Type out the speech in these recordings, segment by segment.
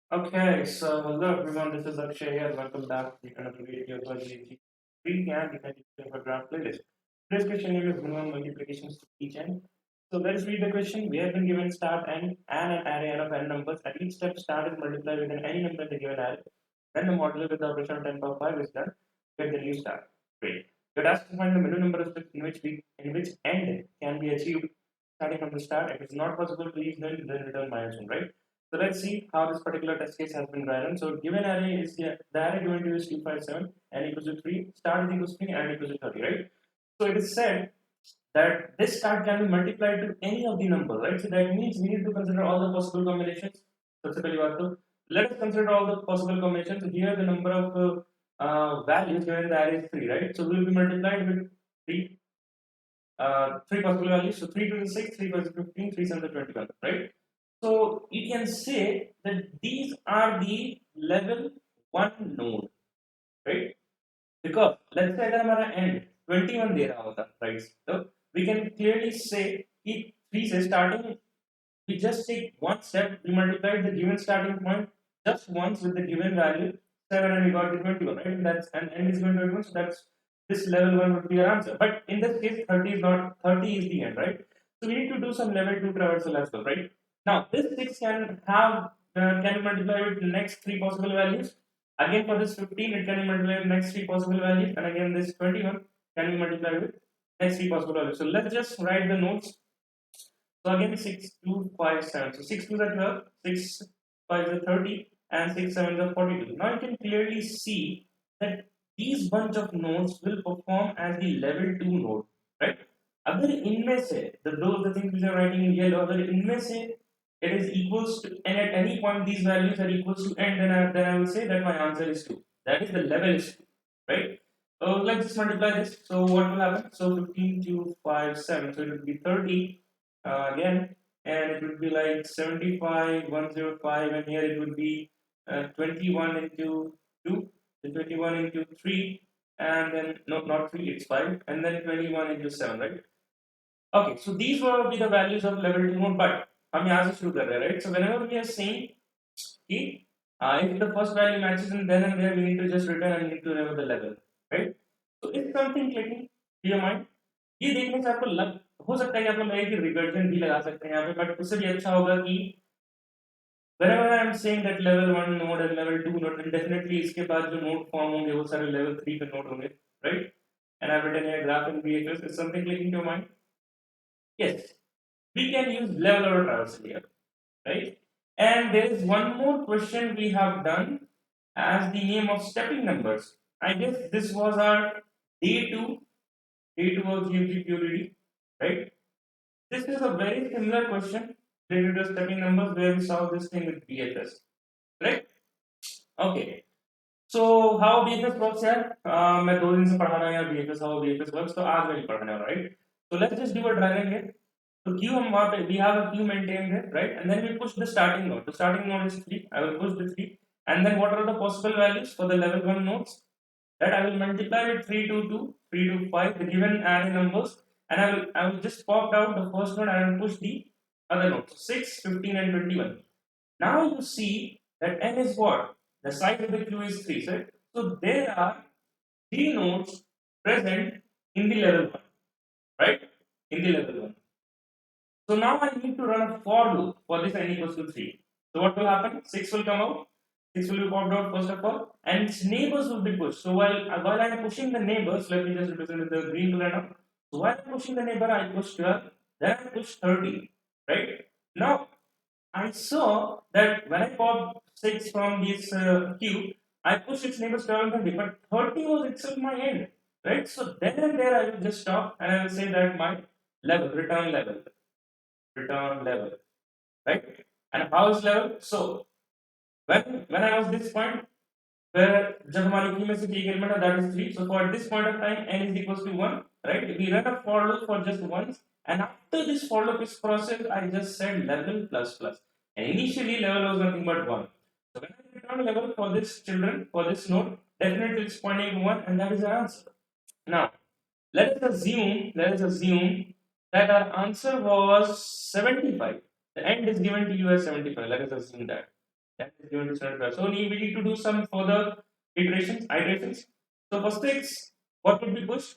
Okay, so hello everyone, this is Akshay here. Welcome back to another video of our GFG free and definitive of a graph playlist. Today's question is minimum multiplications to each end. So let's read the question. We have been given start and an array n of n numbers. At each step, start is multiplied with any number in the given array. Then the modular with the operation of 10 power 5 is done. Get the new start. Great. You're asked to find the minimum number of steps in which end can be achieved starting from the start. If it's not possible, please then return -1, right? So let's see how this particular test case has been run. So given array is the array given to you is 257 and equals to 3, start is equals to 3 and equals to 30, right? So it is said that this start can be multiplied to any of the number, right? So that means we need to consider all the possible combinations. सबसे पहली बात तो let us consider all the possible combinations. So here the number of values given in the array is 3, right? So we will be multiplied with 3 three possible values. So 3 to the 6, 3 to the 15, 3 7 to 21, right? So you can say that these are the level 1 node, right? Because let's say अगर हमारा end 21 दे रहा होता price, so we can clearly say कि 3 से starting we just take one step, we multiply the given starting point just once with the given value 7 and we got the 21, right? That's and n is going to 21, so that's this level 1 would be your answer. But in this case, 30 is not 30 is the end, right? So we need to do some level 2 traversal as well, right? Now this 6 can be multiplied with the next three possible values. Again for this 15, it can be multiplied with next three possible values, and again this 21 can be multiplied with next three possible values. So let's just write the notes. So again 6, 2, 5, 7. So 6 2 is 12, 6 5 is 30, and 6 7 is 42. Now you can clearly see that these bunch of nodes will perform as the level 2 node, right? अगर इनमें से those the things which are writing in yellow, अगर इनमें से it is equals to and at any point these values are equals to n, then I will say that my answer is 2. That is the level is 2, right? So let's just multiply this. So what will happen? So 15 2 5 7. So it will be 30 again, and it would be like 75 105, and here it would be 21 into 2, so 21 into 3, and then no, not 3, it's 5, and then 21 into 7, right? Okay, so these will be the values of level 2 node, but हम यहाँ से शुरू कर रहे हैं, right? So whenever we are saying कि if the first value matches, and then and there we need to just return and need to remember the level, right? So is something clicking to your mind? ये देखने से आपको लग हो सकता है कि आपको लगे कि रिकर्जन भी लगा सकते हैं यहाँ पे, बट उससे भी अच्छा होगा कि whenever I am saying that level 1 node and level 2 node, then definitely इसके बाद जो node form होंगे वो सारे level 3 पे node होंगे, right? And I've written here graph in BFS. Is something clicking to your mind? Yes, we can use level or traversal here, right? And there is one more question we have done as the name of stepping numbers. I guess this was our day 2 of GFG POTD, right? This is a very similar question related to stepping numbers where we solve this thing with BFS, right? Okay. So how BFS works here? मैं 2 दिन से पढ़ा रहा हूँ यार BFS how BFS works, तो आज मैं नहीं पढ़ाने वाला, right? So let's just do a drag and get. So queue हम वहाँ पे we have a queue maintained here, right? And then we push the starting node. The starting node is 3. I will push the 3. And then what are the possible values for the level 1 nodes? That I will multiply with 3 to 2, 3 to 5, the given array numbers, and I will just pop out the first node and I will push the other nodes. 6, 15, and 21. Now you see that n is what? The size of the queue is 3, right? So there are 3 nodes present in the level 1, right? In the level 1. So now I need to run a for loop for this n equals to 3. So what will happen? 6 will come out. 6 will be popped out first of all, and its neighbors will be pushed. So while I am pushing the neighbors, let me just represent with the green color now. So while I'm pushing the neighbor, I push 12, then I push 30, right? Now I saw that when I popped 6 from this queue, I pushed its neighbors 12 and 30, but 30 was itself my end, right? So then and there I will just stop and I will say that my level, return level, right? And how is level? So when I was this point where जब हमारी queue में से एक element है that is 3, so for this point of time n is equals to 1, right? We run a for loop for just once, and after this for loop is processed, I just said level plus plus, and initially level was nothing but 1. So when I return level for this children for this node, definitely it's pointing to 1, and that is our answer. Now let us assume that our answer was 75. The end is given to you as 75. Let us assume that. That is given to 75. So we need to do some further iterations. So for 6, what would be pushed?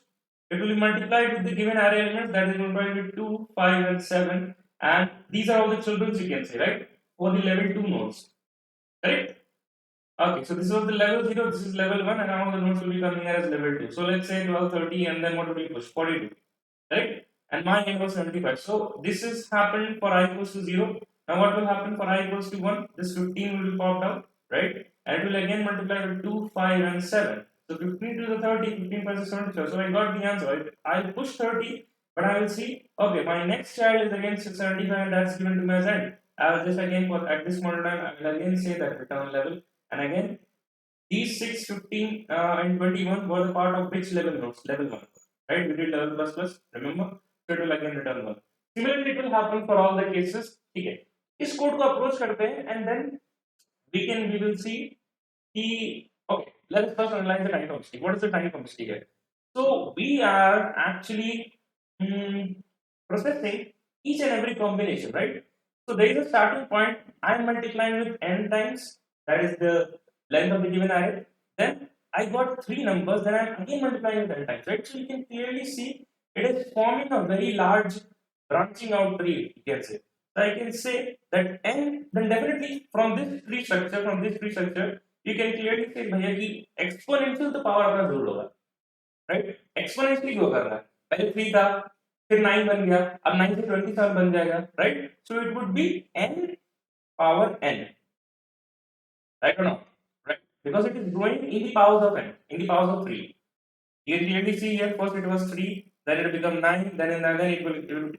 It will be multiplied with the given array elements, that is multiplied with 2, 5, and 7. And these are all the children you can say, right? For the level 2 nodes. Correct? Okay, so this was the level 0, this is level 1, and now the nodes will be coming here as level 2. So let's say 12, 30, and then what will be pushed? 42. Right? And my n was 75. So this is happened for I equals to 0. Now what will happen for I equals to 1? This 15 will be popped out, right? And it will again multiply with 2, 5, and 7. So 15 to the 30, 15 plus 75. So I got the answer. I push 30, but I will see, okay, my next child is again 675, and that's given to me as end. I will just again, for at this point of time, I will again say that return level. And again, these 6, 15, and 21 were the part of which level nodes? Level 1. Right? We did level plus plus, remember? So it will again return 1. Similarly, it will happen for all the cases. Okay. इस code को approach करते हैं and then we will see the, okay, let's first analyze the time complexity. What is the time complexity here? So we are actually processing each and every combination, right? So there is a starting point. I am multiplying with n times, that is the length of the given array. Then I got three numbers, then I am again multiplying with n times, right? So you can clearly see it is forming a very large branching out tree, you can say. So I can say that n, then definitely from this tree structure, you can clearly say भैया कि exponential the power अपना जरूर होगा, right? Exponentially grow कर रहा है, पहले 3 था, फिर 9 बन गया, अब 9 से 27 बन जाएगा, right? So it would be n power n, right or not? Right, because it is growing in the powers of n, in the powers of 3. You can clearly see here, first it was 3, then it will become 9, then it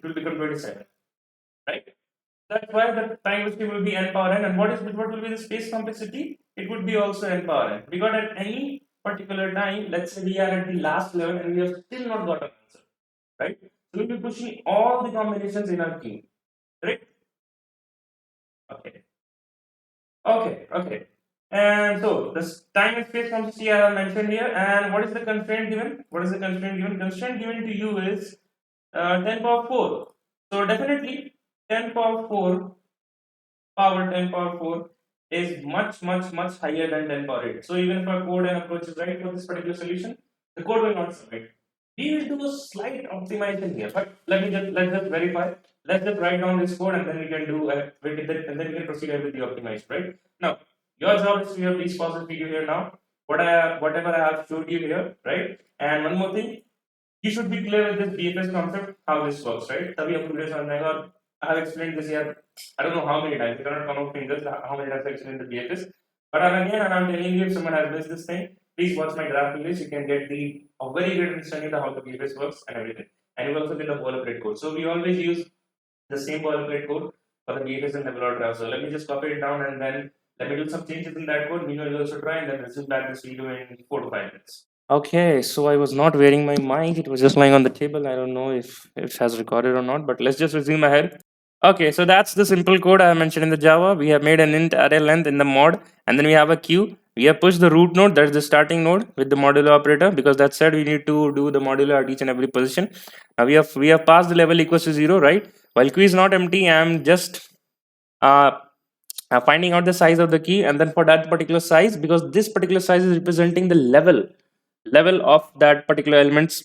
will become 27, right? That's why the time velocity will be n power n. And what will be the space complexity? It would be also n power n. Because at any particular time, let's say we are at the last level and we have still not got an answer, right? So we'll be pushing all the combinations in our queue, right? Okay, okay. And so this time and space complexity I have mentioned here. And what is the constraint given? What is the constraint given? Constraint given to you is 10 power 4. So definitely 10 power 4 10 power 4 is much higher than 10 power 8. So even if our code and approach is right for this particular solution, the code will not survive. We will do a slight optimization here, but let's just verify. Let's just write down this code and then we can do and then we can proceed ahead with the optimized, right? Now, your job is to here, please pause the video here now. Whatever I have showed you here, right? And one more thing, you should be clear with this BFS concept, how this works, right? तभी आपको video समझ में आएगा और I have explained this here. I don't know how many times. I cannot count out fingers how many times I explained the BFS. But again, and I'm telling you, if someone has missed this thing, please watch my graph playlist. You can get a very good understanding of how the BFS works and everything. And you will also get the boilerplate code. So we always use the same boilerplate code for the BFS and level graph. So let me just copy it down and then let me do some changes in that code. Meanwhile, you also try and then resume back this video in 4 to 5 minutes. Okay, so I was not wearing my mic, it was just lying on the table. I don't know if it has recorded or not, but let's just resume ahead. Okay, so that's the simple code I mentioned in the Java. We have made an int array length in the mod, and then we have a queue. We have pushed the root node, that's the starting node, with the modulo operator, because that said we need to do the modulo at each and every position. Now we have passed the level equals to 0, right? While queue is not empty, I am just uh, finding out the size of the key, and then for that particular size, because this particular size is representing the level of that particular elements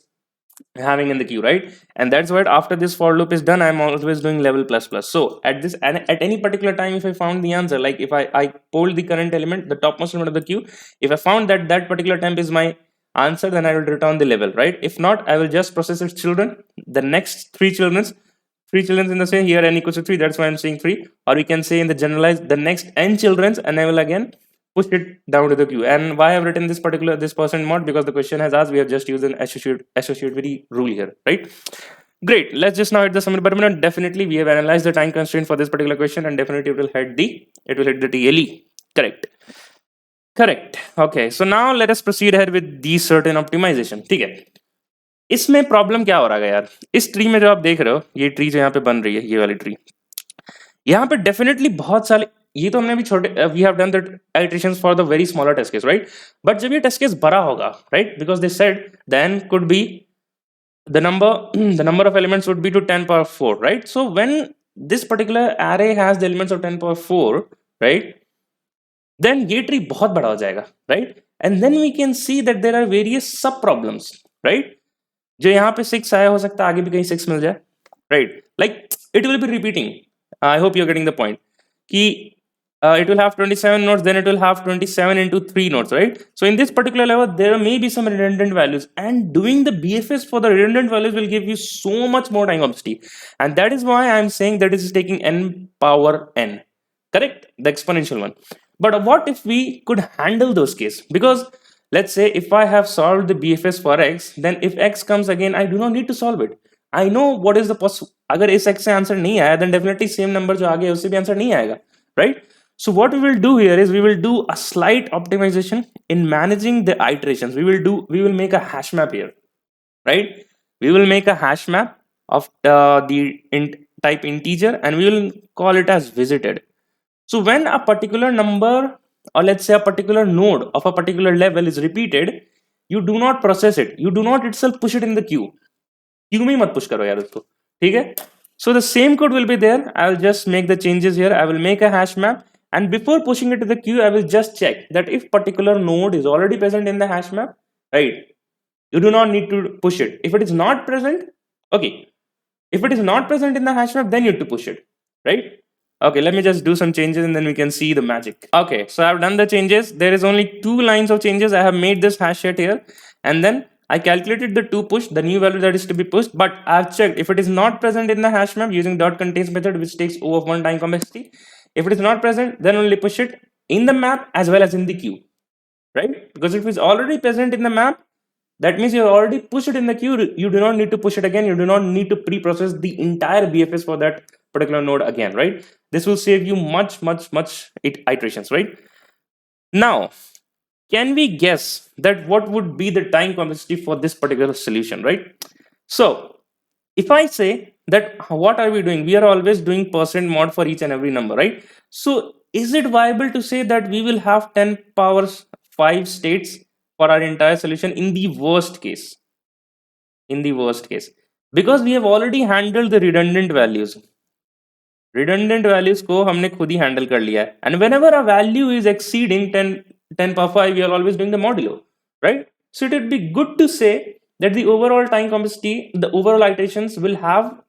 having in the queue, right? And that's what after this for loop is done, I'm always doing level plus plus. So at this and at any particular time, if I found the answer, like if I polled the current element, the topmost element of the queue, if I found that that particular temp is my answer, then I will return the level, right? If not, I will just process its children, the next three children in the same, here n equals to 3, that's why I'm saying 3. Or we can say in the generalized, the next n children's, and I will again push it down to the queue. And why I've written this percent mod, because the question has asked, we have just used an associativity rule here, right? Great, let's just now hit the submit button. And definitely we have analyzed the time constraint for this particular question, and definitely it will hit the TLE. Correct. Okay, so now let us proceed ahead with these certain optimization. ठीक है, इसमें problem क्या हो रहा है यार? इस tree में जो आप देख रहे हो, ये ट्री जो यहाँ पे बन रही है, ये वाली ट्री, यहाँ पे डेफिनेटली बहुत सारे, ये तो हमने अभी छोटे, we have done the iterations for the very smaller test case, right? But जब ये टेस्ट केस बड़ा होगा, right, because they said then could be the number of elements would be to 10 power 4, right? So when this particular array has the elements of 10 power 4, right, then ये tree बहुत बड़ा हो जाएगा, right? And then we can see that there are various sub problems, right? जो यहाँ पे 6 आया, हो सकता है आगे भी कहीं 6 मिल जाए, right? Like it will be repeating. I hope you're getting the point. कि it will have 27 nodes, then it will have 27 into 3 nodes, right? So in this particular level, there may be some redundant values, and doing the BFS for the redundant values will give you so much more time complexity, and that is why I'm saying that it is taking n power n, correct? The exponential one. But what if we could handle those cases? Because let's say if I have solved the BFS for x, then if x comes again, I do not need to solve it. I know what is the possible. अगर इस x से answer नहीं आया, then definitely same number जो आगे है उससे भी आंसर नहीं आएगा, right? So what we will do here is we will do a slight optimization in managing the iterations. We will make a hash map here, right? We will make a hash map of the type integer, and we will call it as visited. So when a particular number, or let's say a particular node of a particular level is repeated, you do not process it. You do not itself push it in the queue. Queue में ही मत push करो यार उसको, ठीक है? So the same code will be there. I will just make the changes here. I will make a hash map, and before pushing it to the queue, I will just check that if particular node is already present in the hash map, right? You do not need to push it. If it is not present, okay. If it is not present in the hash map, then you have to push it, right? Okay, let me just do some changes and then we can see the magic. Okay, so I've done the changes. There is only 2 lines of changes. I have made this hash set here, and then I calculated the to push, the new value that is to be pushed, but I've checked if it is not present in the hash map using dot contains method, which takes O of 1 time complexity. If it is not present, then only push it in the map as well as in the queue, right? Because if it is already present in the map, that means you already pushed it in the queue. You do not need to push it again. You do not need to pre-process the entire BFS for that particular node again, right? This will save you much iterations, right? Now, can we guess that what would be the time complexity for this particular solution, right? So if I say that what are we doing? We are always doing percent mod for each and every number, right? So is it viable to say that we will have 10 powers 5 states for our entire solution in the worst case? In the worst case, because we have already handled the redundant values को हमने खुद ही handle कर लिया है, and whenever a value is exceeding 10 power 5, we are always doing the modulo, right? So it would be good to say that the overall time complexity, the overall iterations will have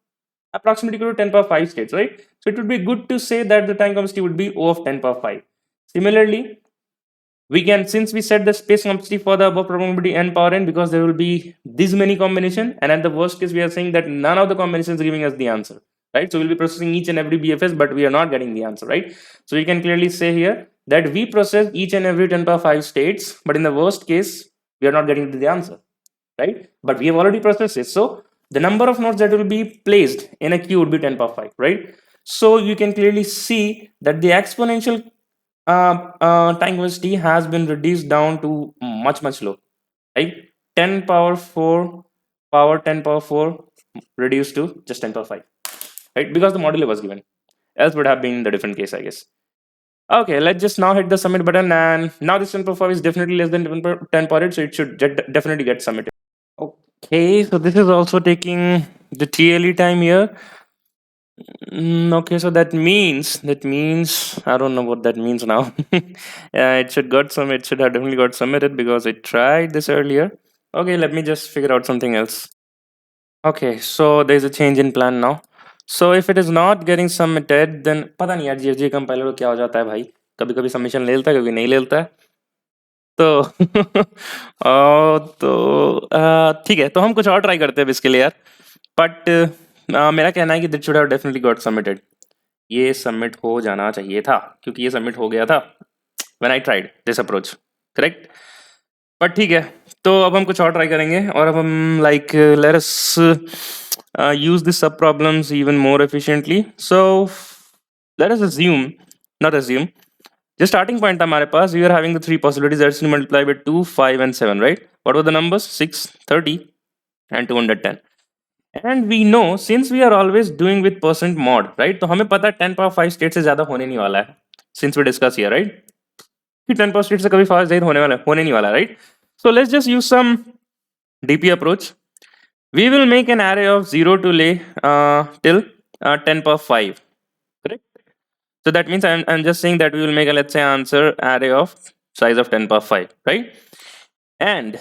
approximately equal to 10 power 5 states, right? So it would be good to say that the time complexity would be O of 10 power 5. Similarly, we can, since we set the space complexity for the above probability n power n, because there will be this many combination, and at the worst case we are saying that none of the combinations is giving us the answer, right? So we'll be processing each and every BFS, but we are not getting the answer, right? So you can clearly say here that we process each and every 10 power 5 states, but in the worst case we are not getting the answer, right? But we have already processed it, so the number of nodes that will be placed in a queue would be 10 power 5, right? So you can clearly see that the exponential time complexity has been reduced down to much low, right? 10 power 4 power 10 power 4 reduced to just 10 power 5, right? Because the modulo was given, else would have been the different case, I guess. Okay, let's just now hit the submit button, and now this 10 power 5 is definitely less than 10 power 8, so it should definitely get submitted. Okay, so this is also taking the TLE time here. Okay, so that means I don't know what that means now. It should have definitely got submitted because I tried this earlier. Okay, let me just figure out something else. Okay, so there's a change in plan now. So if it is not getting submitted, then पता नहीं यार GFG compiler को क्या हो जाता है भाई, कभी कभी सबमिशन ले लेता है, कभी नहीं ले लेता है, तो ठीक है, तो हम कुछ और ट्राई करते हैं इसके लिए यार. बट मेरा कहना है कि it should have definitely got submitted. ये सबमिट हो जाना चाहिए था, क्योंकि ये सबमिट हो गया था when I tried this approach, correct? But ठीक है, तो अब हम कुछ और ट्राई करेंगे, और अब हम like let us use this sub problems even more efficiently. So let us assume, not assume, जो स्टार्टिंग पॉइंट था हमारे पास, we are having the three possibilities that's to multiply by 2, 5 and 7, right? What were the numbers? 6, 30 and 210. And we know since we are always doing with percent mod, right, तो हमें पता है 10 power 5 state से ज्यादा होने नहीं वाला है, since we discuss here, right, कि 10 पावर स्टेट से कभी फास्ट ज्यादा होने नहीं वाला, right? So let's just use some DP approach. We will make an array of 0 to lay till 10 power 5, correct? So that means I'm just saying that we will make a, let's say, answer array of size of 10 power 5, right? And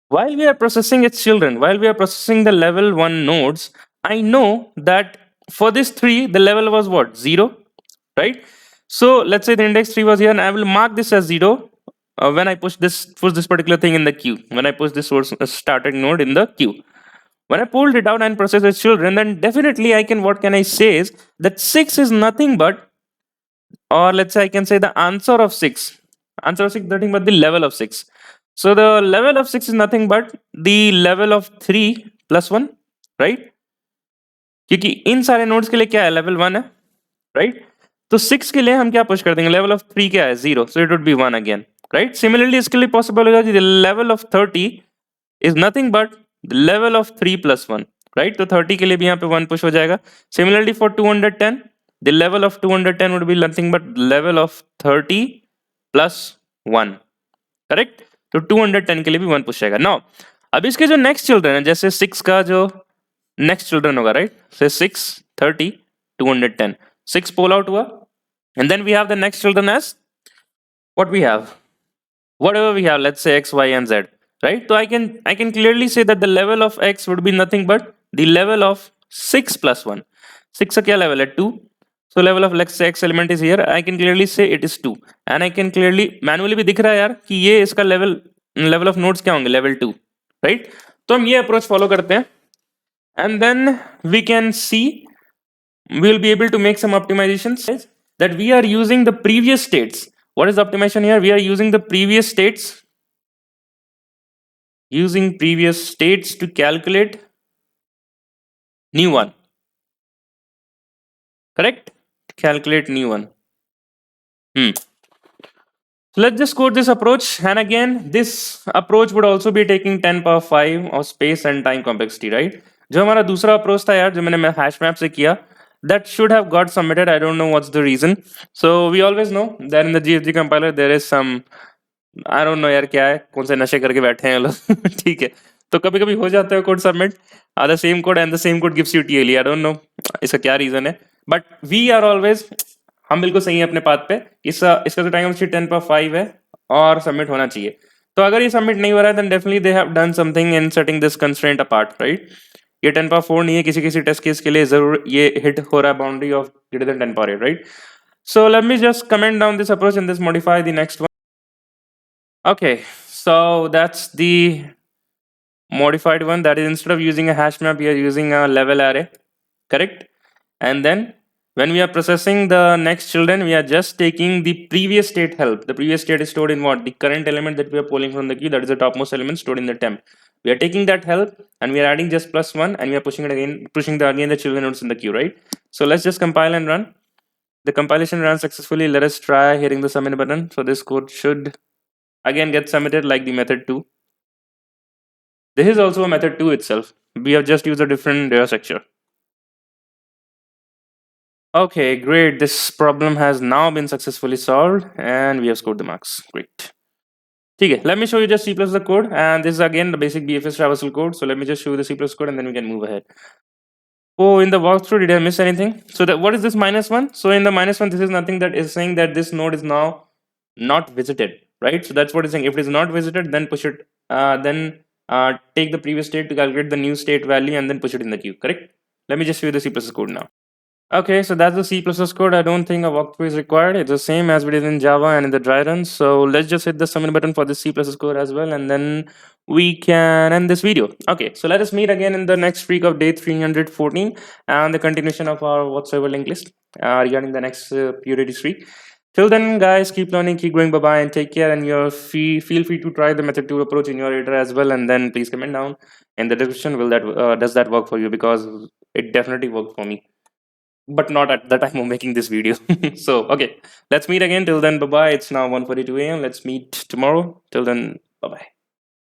while we are processing its children, while we are processing the level 1 nodes, I know that for this 3, the level was what? 0, right? So let's say the index 3 was here, and I will mark this as 0 when I push this particular thing in the queue. When I push this source started node in the queue. When I pulled it out and processed its children, then definitely I can, what can I say is that 6 is nothing but, or let's say I can say the answer of 6. Answer of 6 is nothing but the level of 6. So the level of 6 is nothing but the level of 3 plus 1, right? क्योंकि इन सारे nodes के लिए क्या है, level 1 है, right? तो 6 के लिए हम क्या पुश कर देंगे, लेवल ऑफ 3 क्या है, 0, so it would be 1 again, right? Similarly इसके लिए पॉसिबल होगा कि level of 30 is nothing but level of 3 plus 1, right? तो 30 के लिए भी यहाँ पे 1 पुश हो जाएगा. Similarly for 210, the level of 210 would be nothing but level of 30 plus 1, correct? तो 210 के लिए भी 1 पुश आएगा. नाउ अब इसके जो नेक्स्ट चिल्ड्रन है, जैसे 6 का जो नेक्स्ट चिल्ड्रन होगा, राइट? से 6, 30, 210, 6 पोल आउट हुआ, and then we have the next children as what we have, whatever we have, let's say x, y and z, right? So I can clearly say that the level of x would be nothing but the level of 6 plus 1. 6 का क्या level है, 2. So level of, let's say, x element is here. I can clearly say it is 2, and I can clearly manually भी दिख रहा है यार कि ये इसका level of nodes क्या होंगे, level 2, right? तो हम ये approach follow करते हैं, and then we can see, we will be able to make some optimizations that we are using the previous states. What is the optimization here? We are using the previous states, to calculate new one, correct? Calculate new one. So let's just code this approach, and again this approach would also be taking 10 power 5 of space and time complexity, right? जो हमारा दूसरा approach था यार, जो मैंने HashMap से किया, that should have got submitted. I don't know what's the reason. So we always know that in the GFG compiler there is some, I don't know यार क्या है, कौन से नशे करके बैठे हैं लोग. ठीक है, तो कभी कभी हो जाता है code submit, the same code and the same code gives you TLE. I don't know इसका क्या रीजन है, बट वी आर ऑलवेज, हम बिल्कुल सही है अपने पाथ पे. इसका जो टाइम 10/5 है और सबमिट होना चाहिए. तो अगर ये सबमिट नहीं हो रहा है then definitely they have done something in setting this constraint apart, right? ये 10/4 नहीं है, किसी किसी टेस्ट केस के लिए जरूर ये हिट हो रहा है boundary of greater than 10/8, right? So let me just comment down this approach and this modify the next one. Okay, so that's the modified one. That is, instead of using a hash map, we are using a level array, correct? And then when we are processing the next children, we are just taking the previous state help. The previous state is stored in what? The current element that we are pulling from the queue, that is the topmost element stored in the temp. We are taking that help and we are adding just +1, and we are pushing it again, again the children nodes in the queue, right? So let's just compile and run. The compilation ran successfully. Let us try hitting the submit button. So this code should again get submitted like the method 2. This is also a method 2 itself. We have just used a different data structure. Okay, great. This problem has now been successfully solved and we have scored the marks. Great. Okay, let me show you just C++ the code, and this is again the basic BFS traversal code. So let me just show you the C++ code and then we can move ahead. Oh, in the walkthrough, did I miss anything? So what is this -1? So in the -1, this is nothing that is saying that this node is now not visited, right? So that's what it's saying. If it is not visited, then push it, take the previous state to calculate the new state value and then push it in the queue, correct? Let me just show you the C++ code now. Okay, so that's the C++ code. I don't think a walkthrough is required. It's the same as we did in Java and in the dry run. So let's just hit the submit button for the C++ code as well, and then we can end this video. Okay, so let us meet again in the next week of day 314 and the continuation of our whatsoever linked list regarding the next POTD 3. Till then, guys, keep learning, keep going, bye-bye, and take care. And feel free to try the method 2 approach in your editor as well, and then please comment down in the description, does that work for you? Because it definitely worked for me, but not at the time of making this video. So okay, let's meet again. Till then, bye bye. It's now 1:42 a.m. Let's meet tomorrow. Till then, bye bye.